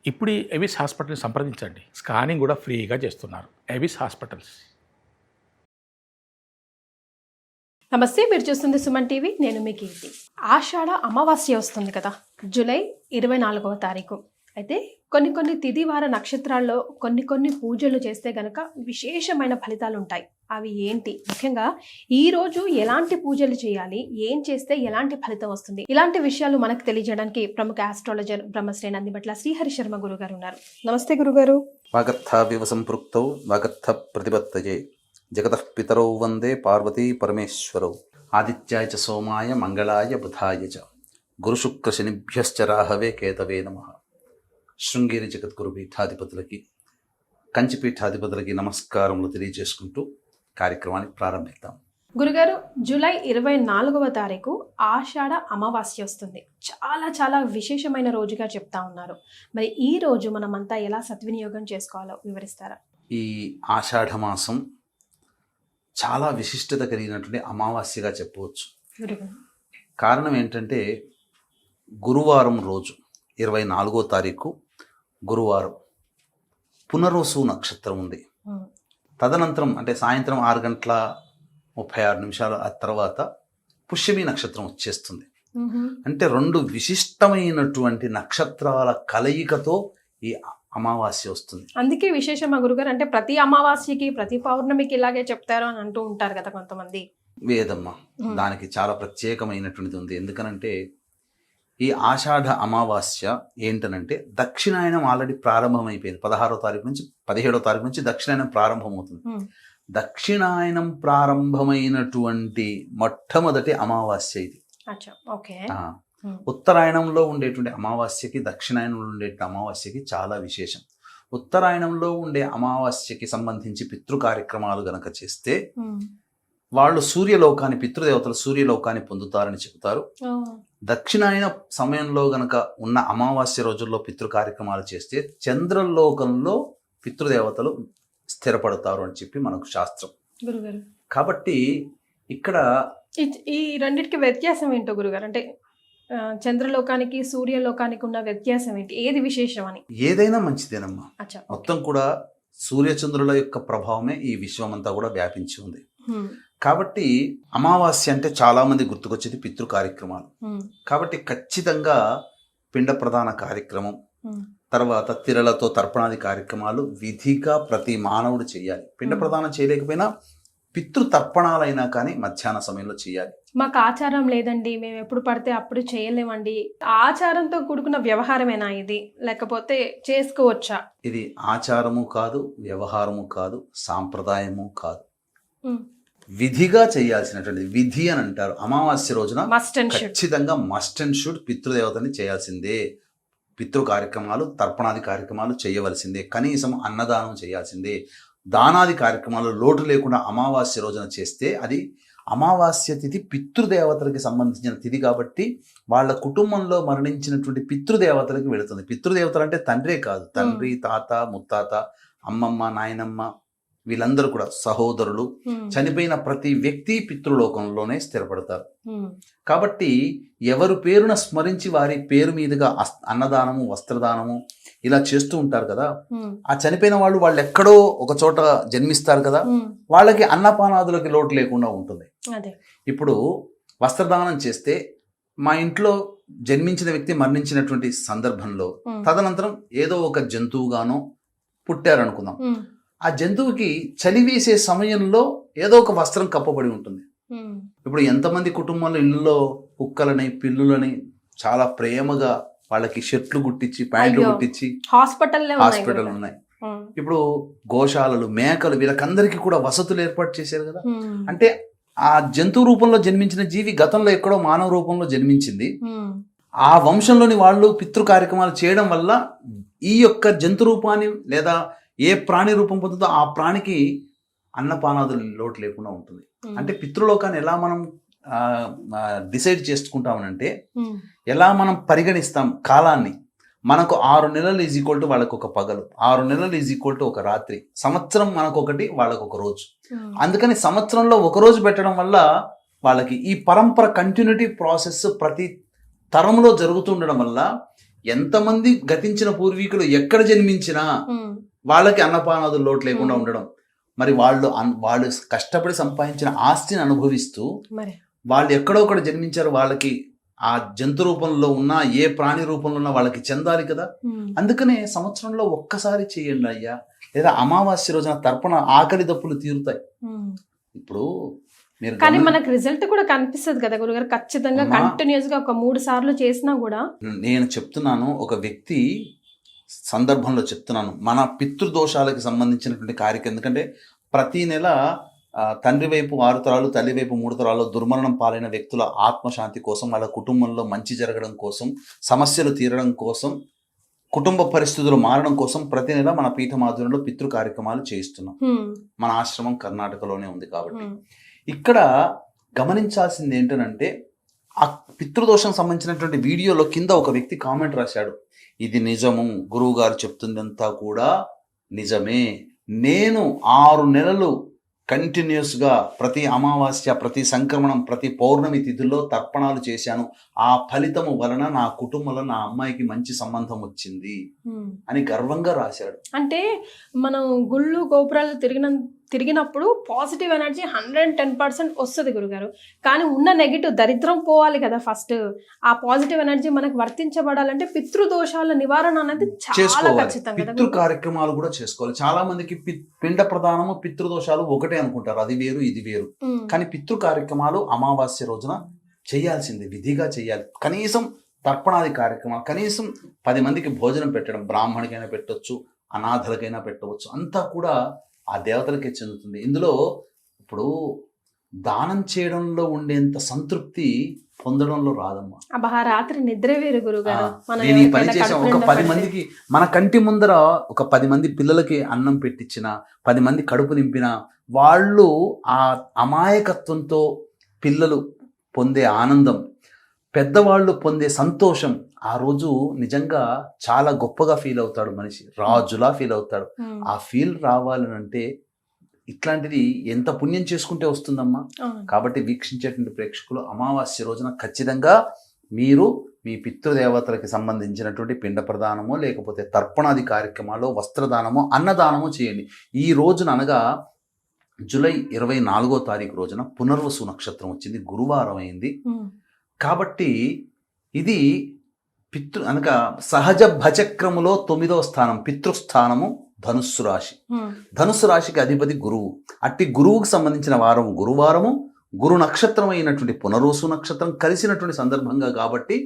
ఇప్పుడు ఎవిస్ హాస్పిటల్ని సంప్రదించండి. స్కానింగ్ కూడా ఫ్రీగా చేస్తున్నారు. Avis hospitals. నమస్తే, మీరు చూస్తుంది సుమన్ టీవీ. నేను మీ కీర్తి. ఆషాఢ అమావాస్య వస్తుంది కదా, జూలై 24వ తారీఖు. అయితే కొన్ని తిథివార నక్షత్రాల్లో కొన్ని పూజలు చేస్తే గనక విశేషమైన ఫలితాలు ఉంటాయి. అవి ఏంటి, ముఖ్యంగా ఈ రోజు ఎలాంటి పూజలు చేయాలి, ఏం చేస్తే ఎలాంటి ఫలితం వస్తుంది, ఇలాంటి విషయాలు మనకు తెలియజేయడానికి ప్రముఖ ఆస్ట్రాలజర్ బ్రహ్మశ్రీ నందిబట్ల శ్రీహరి శర్మ గురుగారు ఉన్నారు. నమస్తే గురుగారు. వాగర్థావివ సంపృక్తౌ వాగర్థ ప్రతిపత్తయే జగతః పితరౌ వందే పార్వతీ పరమేశ్వరౌ ఆదిత్యాయ చ సోమాయ మంగళాయ బుధాయ చ గురుశుక్రశనిభ్యశ్చ రాహవే కేతవే నమః. శృంగేరి జగద్గురు పీఠాధిపతులకి, కంచిపీఠాధిపతులకి నమస్కారములు తెలియజేసుకుంటూ కార్యక్రమాన్ని ప్రారంభిద్దాం. గురుగారు, జూలై 24వ తారీఖు ఆషాఢ అమావాస్య వస్తుంది. చాలా విశేషమైన రోజుగా చెప్తా ఉన్నారు. మరి ఈ రోజు మనమంతా ఎలా సద్వినియోగం చేసుకోవాలో వివరిస్తారా? ఈ ఆషాఢ మాసం చాలా విశిష్టత కలిగినటువంటి అమావాస్యగా చెప్పవచ్చు. గురుగారు, కారణం ఏంటంటే గురువారం రోజు 24వ తారీఖు గురువారం పునర్వసు నక్షత్రం ఉంది. తదనంతరం అంటే సాయంత్రం 6:36 ఆ తర్వాత పుష్యమి నక్షత్రం వచ్చేస్తుంది. అంటే రెండు విశిష్టమైనటువంటి నక్షత్రాల కలయికతో ఈ అమావాస్య వస్తుంది. అందుకే విశేషమా గురుగారు? అంటే ప్రతి అమావాస్యకి ప్రతి పౌర్ణమికి ఇలాగే చెప్తారు అని అంటూ ఉంటారు కదా కొంతమంది. వేదమ్మ దానికి చాలా ప్రత్యేకమైనటువంటిది ఉంది. ఎందుకనంటే ఈ ఆషాఢ అమావాస్య ఏంటనంటే దక్షిణాయనం ఆల్రెడీ ప్రారంభమైపోయింది. 16వ తారీఖు నుంచి 17వ తారీఖు నుంచి దక్షిణాయనం ప్రారంభమవుతుంది. దక్షిణాయనం ప్రారంభమైనటువంటి మొట్టమొదటి అమావాస్య ఇది. ఉత్తరాయణంలో ఉండేటువంటి అమావాస్యకి దక్షిణాయనంలో ఉండే అమావాస్యకి చాలా విశేషం. ఉత్తరాయణంలో ఉండే అమావాస్యకి సంబంధించి పితృ కార్యక్రమాలు గనక చేస్తే వాళ్ళు సూర్యలోకాన్ని, పితృదేవతలు సూర్యలోకాన్ని పొందుతారని చెబుతారు. దక్షిణాయన సమయంలో గనక ఉన్న అమావాస్య రోజుల్లో పితృ కార్యక్రమాలు చేస్తే చంద్రలోకంలో పితృదేవతలు స్థిరపడతారు అని చెప్పి మనకు శాస్త్రం. కాబట్టి ఇక్కడ ఈ రెండింటికి వ్యత్యాసం ఏంటో గురుగారు? అంటే చంద్రలోకానికి సూర్యలోకానికి ఉన్న వ్యత్యాసం ఏంటి, ఏది విశేషం అని? ఏదైనా మంచిదేనమ్మా. మొత్తం కూడా సూర్యచంద్రుల యొక్క ప్రభావమే ఈ విశ్వం అంతా కూడా వ్యాపించి ఉంది. కాబట్టి అమావాస్య అంటే చాలా మంది గుర్తుకొచ్చేది పితృ కార్యక్రమాలు. కాబట్టి ఖచ్చితంగా పిండ ప్రధాన కార్యక్రమం, తర్వాత తిరలతో తర్పణాది కార్యక్రమాలు విధిగా ప్రతి మానవుడు చేయాలి. పిండ ప్రదానం చేయలేకపోయినా పితృ తర్పణాలైనా కానీ మధ్యాహ్న సమయంలో చేయాలి. మాకు ఆచారం లేదండి, మేము ఎప్పుడు పడితే అప్పుడు చేయలేమండి, ఆచారంతో కూడుకున్న వ్యవహారమేనా ఇది, లేకపోతే చేసుకోవచ్చా? ఇది ఆచారము కాదు, వ్యవహారము కాదు, సాంప్రదాయము కాదు, విధిగా చేయాల్సినటువంటి విధి అని అంటారు. అమావాస్య రోజున ఖచ్చితంగా మస్ట్ అండ్ షుడ్ పితృదేవతని చేయాల్సిందే. పితృ కార్యక్రమాలు, తర్పణాది కార్యక్రమాలు చేయవలసిందే. కనీసం అన్నదానం చేయాల్సిందే. దానాది కార్యక్రమాలు లోటు లేకుండా అమావాస్య రోజున చేస్తే అది అమావాస్య తిథి పితృదేవతలకి సంబంధించిన తిథి కాబట్టి వాళ్ళ కుటుంబంలో మరణించినటువంటి పితృదేవతలకి వెళుతుంది. పితృదేవతలు అంటే తండ్రే కాదు, తండ్రి, తాత, ముత్తాత, అమ్మమ్మ, నాయనమ్మ, వీళ్ళందరూ కూడా సహోదరులు, చనిపోయిన ప్రతి వ్యక్తి పితృలోకంలోనే స్థిరపడతారు. కాబట్టి ఎవరు పేరున స్మరించి వారి పేరు మీదుగా అన్నదానము, వస్త్రదానము ఇలా చేస్తూ ఉంటారు కదా. ఆ చనిపోయిన వాళ్ళు ఎక్కడో ఒక చోట జన్మిస్తారు కదా, వాళ్ళకి అన్నపానాదులకి లోటు లేకుండా ఉంటుంది. ఇప్పుడు వస్త్రదానం చేస్తే మా ఇంట్లో జన్మించిన వ్యక్తి మరణించినటువంటి సందర్భంలో తదనంతరం ఏదో ఒక జంతువుగానో పుట్టారనుకుందాం. ఆ జంతువుకి చలి వేసే సమయంలో ఏదో ఒక వస్త్రం కప్పబడి ఉంటుంది. ఇప్పుడు ఎంతమంది కుటుంబంలో ఇళ్ళలో కుక్కలని, పిల్లులని చాలా ప్రేమగా వాళ్ళకి షర్ట్లు కుట్టించి, ప్యాంట్లు కుట్టించి హాస్పిటల్ ఉన్నాయి. ఇప్పుడు గోశాలలు, మేకలు, వీళ్ళకందరికీ కూడా వసతులు ఏర్పాటు చేశారు కదా. అంటే ఆ జంతువు రూపంలో జన్మించిన జీవి గతంలో ఎక్కడో మానవ రూపంలో జన్మించింది. ఆ వంశంలోని వాళ్ళు పితృ కార్యక్రమాలు చేయడం వల్ల ఈ యొక్క జంతు రూపాన్ని లేదా ఏ ప్రాణి రూపం పొందుతుందో ఆ ప్రాణికి అన్నపానాదులు లోటు లేకుండా ఉంటుంది. అంటే పితృలోకాన్ని ఎలా మనం డిసైడ్ చేసుకుంటామనంటే, ఎలా మనం పరిగణిస్తాం కాలాన్ని, మనకు 6 నెలలు ఈజ్ ఈక్వల్ టు వాళ్ళకు ఒక పగలు, 6 నెలలు ఈజ్ ఈక్వల్ టు ఒక రాత్రి, సంవత్సరం మనకు ఒకటి, వాళ్ళకు ఒక రోజు. అందుకని సంవత్సరంలో ఒక రోజు పెట్టడం వల్ల వాళ్ళకి ఈ పరంపర కంటిన్యూటీ ప్రాసెస్ ప్రతి తరంలో జరుగుతుండడం వల్ల ఎంతమంది గతించిన పూర్వీకులు ఎక్కడ జన్మించినా వాళ్ళకి అన్నపానాదులు లోటు లేకుండా ఉండడం, మరి వాళ్ళు కష్టపడి సంపాదించిన ఆస్తిని అనుభవిస్తూ వాళ్ళు ఎక్కడో ఒకడ జన్మించారు, వాళ్ళకి ఆ జంతు రూపంలో ఉన్నా ఏ ప్రాణి రూపంలో ఉన్నా వాళ్ళకి చెందాలి కదా. అందుకనే సంవత్సరంలో ఒక్కసారి చేయండి అయ్యా, లేదా అమావాస్య రోజున తర్పణ ఆకలి దప్పులు తీరుతాయి. ఇప్పుడు మీరు కానీ మనకు రిజల్ట్ కూడా కనిపిస్తుంది కదా గురుగారు, ఖచ్చితంగా కంటిన్యూస్ గా ఒక 3 సార్లు చేసినా కూడా. నేను చెప్తున్నాను, ఒక వ్యక్తి సందర్భంలో చెప్తున్నాను, మన పితృదోషాలకు సంబంధించినటువంటి కార్యక్రమం. ఎందుకంటే ప్రతి నెల తండ్రి వైపు 6 తరాలు, తల్లి వైపు 3 తరాలు దుర్మరణం పాలైన వ్యక్తుల ఆత్మశాంతి కోసం, వాళ్ళ కుటుంబంలో మంచి జరగడం కోసం, సమస్యలు తీరడం కోసం, కుటుంబ పరిస్థితులు మారడం కోసం ప్రతి నెల మన పీఠం ఆధ్వర్యంలో పితృ కార్యక్రమాలు చేయిస్తున్నాం. మన ఆశ్రమం కర్ణాటకలోనే ఉంది కాబట్టి ఇక్కడ గమనించాల్సింది ఏంటంటే, ఆ పితృదోషం సంబంధించినటువంటి వీడియోలో కింద ఒక వ్యక్తి కామెంట్ రాశాడు, ఇది నిజము, గురువు గారు చెప్తుందంతా కూడా నిజమే. నేను 6 నెలలు కంటిన్యూస్గా ప్రతి అమావాస్య, ప్రతి సంక్రమణం, ప్రతి పౌర్ణమి తిథుల్లో తర్పణాలు చేశాను. ఆ ఫలితము వలన నా కుటుంబంలో నా అమ్మాయికి మంచి సంబంధం వచ్చింది అని గర్వంగా రాశాడు. అంటే మనం గుళ్ళు గోపురాలు తిరిగినప్పుడు పాజిటివ్ ఎనర్జీ 110% వస్తుంది గురుగారు. కానీ ఉన్న నెగిటివ్ దరిద్రం పోవాలి కదా ఫస్ట్. ఆ పాజిటివ్ ఎనర్జీ మనకు వర్తించబడాలంటే పితృదోషాల నివారణ అనేది చాలా ఖచ్చితంగా. పితృ కార్యక్రమాలు కూడా చేసుకోవాలి. చాలా మందికి పిండ ప్రదానము పితృదోషాలు ఒకటే అనుకుంటారు, అది వేరు ఇది వేరు. కానీ పితృ కార్యక్రమాలు అమావాస్య రోజున చేయాల్సింది, విధిగా చేయాలి. కనీసం తర్పణాది కార్యక్రమాలు, కనీసం 10 మందికి భోజనం పెట్టడం, బ్రాహ్మణికైనా పెట్టవచ్చు, అనాథలకైనా పెట్టవచ్చు, అంతా కూడా ఆ దేవతలకే చెందుతుంది. ఇందులో ఇప్పుడు దానం చేయడంలో ఉండేంత సంతృప్తి పొందడంలో రాదమ్మా. రాత్రి నిద్ర వేరు గురుగారు. నేను ఈ పని చేసాం, ఒక 10 మందికి మన కంటి ముందర ఒక 10 మంది పిల్లలకి అన్నం పెట్టించిన, 10 మంది కడుపు నింపిన వాళ్ళు ఆ అమాయకత్వంతో పిల్లలు పొందే ఆనందం, పెద్దవాళ్ళు పొందే సంతోషం, ఆ రోజు నిజంగా చాలా గొప్పగా ఫీల్ అవుతాడు మనిషి, రాజులా ఫీల్ అవుతాడు. ఆ ఫీల్ రావాలనంటే ఇట్లాంటిది ఎంత పుణ్యం చేసుకుంటే వస్తుందమ్మా. కాబట్టి వీక్షించేటువంటి ప్రేక్షకులు అమావాస్య రోజున ఖచ్చితంగా మీరు మీ పితృదేవతలకి సంబంధించినటువంటి పిండ ప్రదానమో, లేకపోతే తర్పణాది కార్యక్రమాలు, వస్త్రదానమో, అన్నదానమో చేయండి. ఈ రోజున అనగా జూలై 24వ తారీఖు రోజున పునర్వసు నక్షత్రం వచ్చింది, గురువారం అయింది. కాబట్టి ఇది అనగా సహజ భచక్రములో 9వ స్థానం, పితృస్థానము ధనుస్సు రాశి. ధనుస్సు రాశికి అధిపతి గురువు. అట్టి గురువుకు సంబంధించిన వారం గురువారము, గురు నక్షత్రం అయినటువంటి పునర్వసు నక్షత్రం కలిసినటువంటి సందర్భంగా కాబట్టి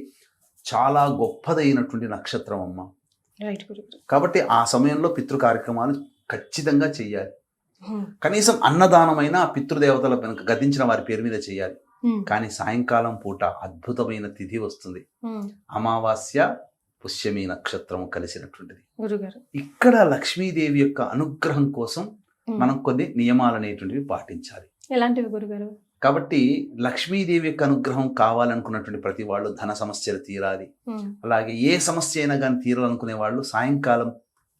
చాలా గొప్పదైనటువంటి నక్షత్రం అమ్మ. కాబట్టి ఆ సమయంలో పితృ కార్యక్రమాలు ఖచ్చితంగా చెయ్యాలి. కనీసం అన్నదానమైన పితృదేవతల వెనుక గతించిన వారి పేరు మీద చేయాలి. కానీ సాయంకాలం పూట అద్భుతమైన తిథి వస్తుంది, అమావాస్య పుష్యమి నక్షత్రం కలిసినటువంటిది. ఇక్కడ లక్ష్మీదేవి యొక్క అనుగ్రహం కోసం మనం కొన్ని నియమాలు అనేటువంటివి పాటించాలి. ఎలాంటివి గురుగారు? కాబట్టి లక్ష్మీదేవి యొక్క అనుగ్రహం కావాలనుకున్నటువంటి ప్రతి వాళ్ళు ధన సమస్యలు తీరాలి, అలాగే ఏ సమస్య అయినా కానీ తీరాలనుకునే వాళ్ళు సాయంకాలం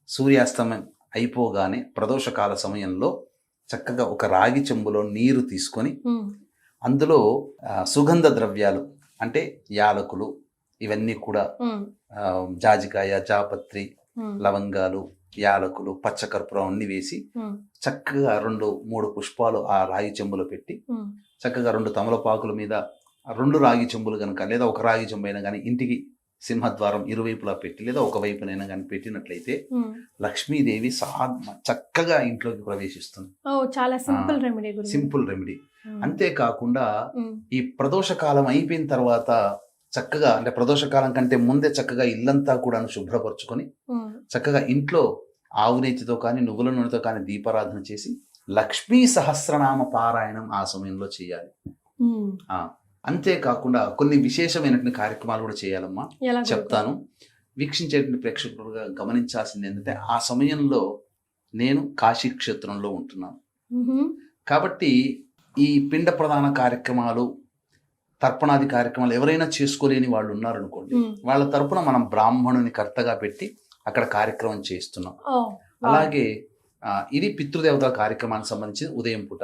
సూర్యాస్తమయం అయిపోగానే ప్రదోషకాల సమయంలో చక్కగా ఒక రాగి చెంబులో నీరు తీసుకొని అందులో సుగంధ ద్రవ్యాలు అంటే యాలకులు, ఇవన్నీ కూడా జాజికాయ, జాపత్రి, లవంగాలు, యాలకులు, పచ్చకర్పూరం అన్ని వేసి చక్కగా 2-3 పుష్పాలు ఆ రాగి చెంబులో పెట్టి చక్కగా 2 తమలపాకుల మీద 2 రాగి చెంబులు కనుక, లేదా ఒక రాగి చెంబు అయినా కానీ ఇంటికి సింహద్వారం ఇరువైపులా పెట్టి, లేదా ఒక వైపునైనా కానీ పెట్టినట్లయితే లక్ష్మీదేవి చక్కగా ఇంట్లోకి ప్రవేశిస్తుంది. చాలా సింపుల్ రెమెడీ. Simple remedy. అంతేకాకుండా ఈ ప్రదోష కాలం అయిపోయిన తర్వాత చక్కగా, అంటే ప్రదోష కాలం కంటే ముందే చక్కగా ఇల్లంతా కూడా శుభ్రపరచుకొని చక్కగా ఇంట్లో ఆవు నెయ్యితో కానీ నువ్వుల నూనెతో కానీ దీపారాధన చేసి లక్ష్మీ సహస్రనామ పారాయణం ఆ సమయంలో చేయాలి. అంతేకాకుండా కొన్ని విశేషమైనటువంటి కార్యక్రమాలు కూడా చేయాలమ్మా, చెప్తాను. వీక్షించేటువంటి ప్రేక్షకులుగా గమనించాల్సింది ఏంటంటే, ఆ సమయంలో నేను కాశీ క్షేత్రంలో ఉంటున్నాను కాబట్టి ఈ పిండ ప్రదాన కార్యక్రమాలు, తర్పణాది కార్యక్రమాలు ఎవరైనా చేసుకోలేని వాళ్ళు ఉన్నారనుకోండి, వాళ్ళ తరపున మనం బ్రాహ్మణుని కర్తగా పెట్టి అక్కడ కార్యక్రమం చేస్తున్నాం. అలాగే ఇది పితృదేవతల కార్యక్రమానికి సంబంధించి ఉదయం పూట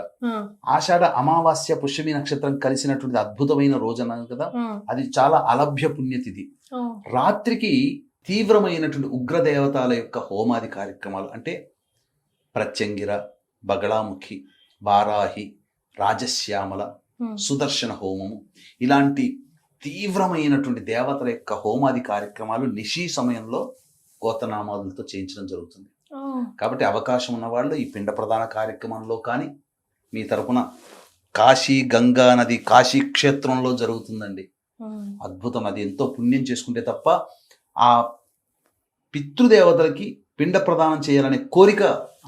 ఆషాఢ అమావాస్య పుష్యమి నక్షత్రం కలిసినటువంటి అద్భుతమైన రోజు అన్నాను కదా, అది చాలా అలభ్య పుణ్యతిథి. రాత్రికి తీవ్రమైనటువంటి ఉగ్రదేవతల యొక్క హోమాది కార్యక్రమాలు అంటే ప్రత్యంగిర, బగళాముఖి, వారాహి, రాజశ్యామల, సుదర్శన హోమము ఇలాంటి తీవ్రమైనటువంటి దేవతల యొక్క హోమాది కార్యక్రమాలు నిశీ సమయంలో గోత్రనామాదులతో చేయించడం జరుగుతుంది. కాబట్టి అవకాశం ఉన్న వాళ్ళు ఈ పిండ ప్రధాన కార్యక్రమంలో కానీ మీ తరపున కాశీ గంగా నది కాశీ క్షేత్రంలో జరుగుతుందండి. అద్భుతం. అది ఎంతో పుణ్యం చేసుకుంటే తప్ప ఆ పితృదేవతలకి పిండ ప్రదానం చేయాలనే కోరిక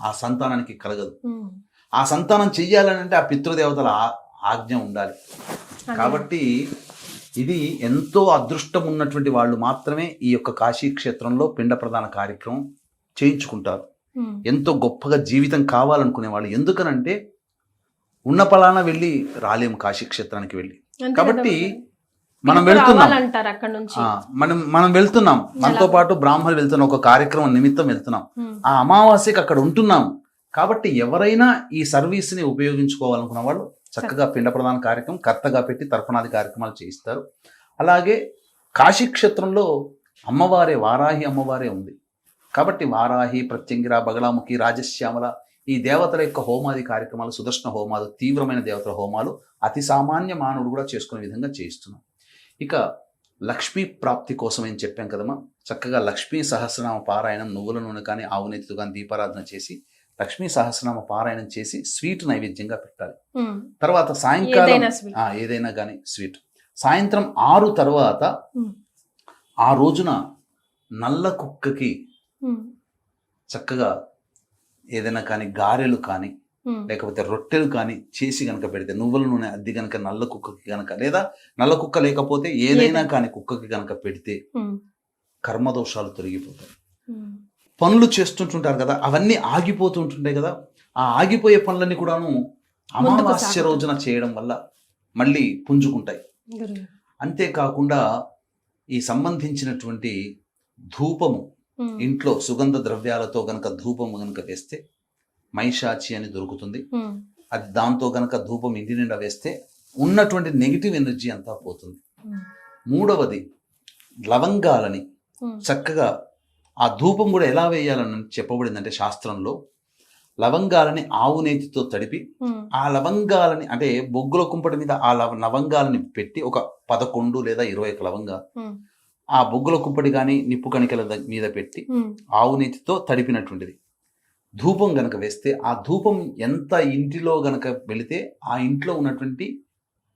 ఆ సంతానానికి కలగదు. ఆ సంతానం చెయ్యాలని అంటే ఆ పితృదేవతల ఆజ్ఞ ఉండాలి. కాబట్టి ఇది ఎంతో అదృష్టం ఉన్నటువంటి వాళ్ళు మాత్రమే ఈ యొక్క కాశీ క్షేత్రంలో పిండ ప్రదాన కార్యక్రమం చేయించుకుంటారు. ఎంతో గొప్పగా జీవితం కావాలనుకునే వాళ్ళు. ఎందుకనంటే ఉన్న పలానా వెళ్ళి రాలేము కాశీ క్షేత్రానికి వెళ్ళి. కాబట్టి మనం వెళ్తున్నాం, మనం వెళ్తున్నాం, మనతో పాటు బ్రాహ్మణులు వెళ్తున్నాం, ఒక కార్యక్రమం నిమిత్తం వెళ్తున్నాం, ఆ అమావాస్యకి అక్కడ ఉంటున్నాం. కాబట్టి ఎవరైనా ఈ సర్వీస్ని ఉపయోగించుకోవాలనుకున్న వాళ్ళు చక్కగా పిండ ప్రదాన కార్యక్రమం కర్తగా పెట్టి తర్పణాది కార్యక్రమాలు చేయిస్తారు. అలాగే కాశీ క్షేత్రంలో అమ్మవారే వారాహి అమ్మవారే ఉంది. కాబట్టి వారాహి, ప్రత్యంగిర, బగళాముఖి, రాజశ్యామల ఈ దేవతల యొక్క హోమాది కార్యక్రమాలు, సుదర్శన హోమాలు, తీవ్రమైన దేవతల హోమాలు అతి సామాన్య మానవుడు కూడా చేసుకునే విధంగా చేయిస్తున్నాం. ఇక లక్ష్మీ ప్రాప్తి కోసం ఏం చెప్పాం కదమ్మా, చక్కగా లక్ష్మీ సహస్రనామ పారాయణం నువ్వుల నూనె కానీ ఆవు నెత్తితో కానీ దీపారాధన చేసి లక్ష్మీ సహస్రనామ పారాయణం చేసి స్వీట్ నైవేద్యంగా పెట్టాలి. తర్వాత సాయంకాలం ఏదైనా కానీ స్వీట్. సాయంత్రం 6 తర్వాత ఆ రోజున నల్ల కుక్కకి చక్కగా ఏదైనా కానీ గారెలు కానీ లేకపోతే రొట్టెలు కానీ చేసి గనక పెడితే, నువ్వుల నూనె అద్ది గనక నల్ల కుక్కకి గనక, లేదా నల్ల కుక్క లేకపోతే ఏదైనా కానీ కుక్కకి గనక పెడితే కర్మదోషాలు తొలగిపోతాయి. పనులు చేస్తుంటుంటారు కదా, అవన్నీ ఆగిపోతుంటుంటాయి కదా, ఆ ఆగిపోయే పనులన్నీ కూడాను అమావాస్య రోజున చేయడం వల్ల మళ్ళీ పుంజుకుంటాయి. అంతేకాకుండా ఈ సంబంధించినటువంటి ధూపము ఇంట్లో సుగంధ ద్రవ్యాలతో గనక ధూపము గనక వేస్తే మైషాచి అని దొరుకుతుంది. అది దాంతో గనక ధూపం ఇంటి నిండా వేస్తే ఉన్నటువంటి నెగిటివ్ ఎనర్జీ అంతా పోతుంది. మూడవది లవంగాలని చక్కగా ఆ ధూపం కూడా ఎలా వేయాలని చెప్పబడిందంటే శాస్త్రంలో, లవంగాలని ఆవు నేతితో తడిపి ఆ లవంగాలని అంటే బొగ్గుల కుంపటి మీద ఆ లవంగాలని పెట్టి ఒక 11 లేదా 21 లవంగాలు ఆ బొగ్గుల కుంపటి కానీ నిప్పు కణికల మీద పెట్టి ఆవు నేతితో తడిపినటువంటిది ధూపం గనక వేస్తే, ఆ ధూపం ఎంత ఇంటిలో గనక వెళితే ఆ ఇంట్లో ఉన్నటువంటి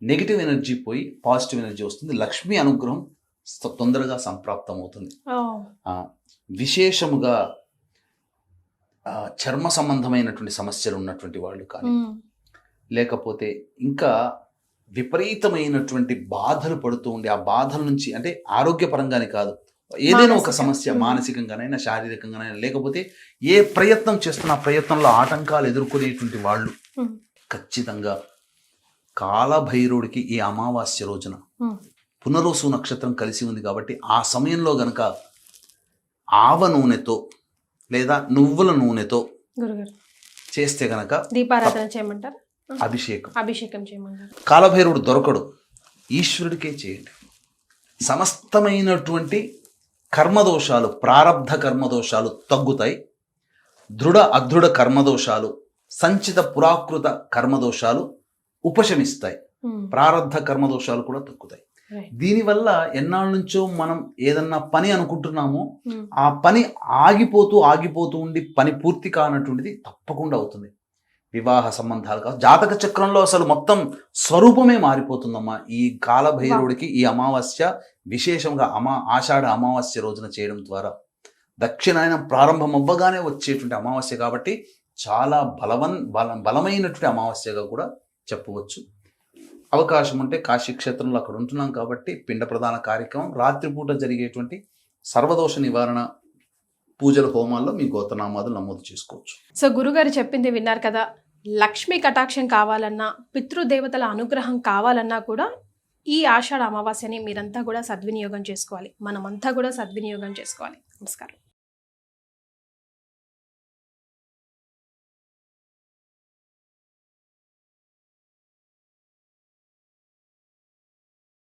నెగిటివ్ ఎనర్జీ పోయి పాజిటివ్ ఎనర్జీ వస్తుంది. లక్ష్మీ అనుగ్రహం తొందరగా సంప్రాప్తం అవుతుంది. విశేషముగా చర్మ సంబంధమైనటువంటి సమస్యలు ఉన్నటువంటి వాళ్ళు కానీ, లేకపోతే ఇంకా విపరీతమైనటువంటి బాధలు పడుతూ ఉండి ఆ బాధల నుంచి, అంటే ఆరోగ్యపరంగానే కాదు, ఏదైనా ఒక సమస్య మానసికంగానైనా శారీరకంగానైనా, లేకపోతే ఏ ప్రయత్నం చేస్తున్న ఆ ప్రయత్నంలో ఆటంకాలు ఎదుర్కొనేటువంటి వాళ్ళు ఖచ్చితంగా కాలభైరవుడికి ఈ అమావాస్య రోజున పునర్వసు నక్షత్రం కలిసి ఉంది కాబట్టి ఆ సమయంలో గనక ఆవ నూనెతో లేదా నువ్వుల నూనెతో చేస్తే గనక దీపారాధన చేయమంటారు, అభిషేకం చేయమంటారు. కాలభైరవుడు దొరకడు, ఈశ్వరుడికే చేయండి. సమస్తమైనటువంటి కర్మదోషాలు, ప్రారబ్ధ కర్మదోషాలు తగ్గుతాయి. దృఢ అదృఢ కర్మదోషాలు, సంచిత పురాకృత కర్మదోషాలు ఉపశమిస్తాయి. ప్రారబ్ధ కర్మదోషాలు కూడా తగ్గుతాయి. దీనివల్ల ఎన్నాళ్ళ నుంచో మనం ఏదన్నా పని అనుకుంటున్నామో ఆ పని ఆగిపోతూ ఉండి పని పూర్తి కానటువంటిది తప్పకుండా అవుతుంది. వివాహ సంబంధాలు కాదు, జాతక చక్రంలో అసలు మొత్తం స్వరూపమే మారిపోతుందమ్మా ఈ కాలభైరవుడికి ఈ అమావాస్య, విశేషంగా ఆషాఢ అమావాస్య రోజున చేయడం ద్వారా. దక్షిణాయనం ప్రారంభం అవ్వగానే వచ్చేటువంటి అమావాస్య కాబట్టి చాలా బలమైనటువంటి అమావాస్యగా కూడా చెప్పవచ్చు. అవకాశం ఉంటే కాశీ క్షేత్రంలో అక్కడ ఉంటున్నాం కాబట్టి పిండ ప్రధాన కార్యక్రమం, రాత్రిపూట జరిగేటువంటి సర్వదోష నివారణ పూజల హోమాల్లో మీ గోత్రనామాలు నమోదు చేసుకోవచ్చు. సో గురుగారు చెప్పింది విన్నారు కదా, లక్ష్మీ కటాక్షం కావాలన్నా, పితృదేవతల అనుగ్రహం కావాలన్నా కూడా ఈ ఆషాఢ అమావాస్యని మీరంతా కూడా సద్వినియోగం చేసుకోవాలి, మనమంతా కూడా సద్వినియోగం చేసుకోవాలి. నమస్కారం.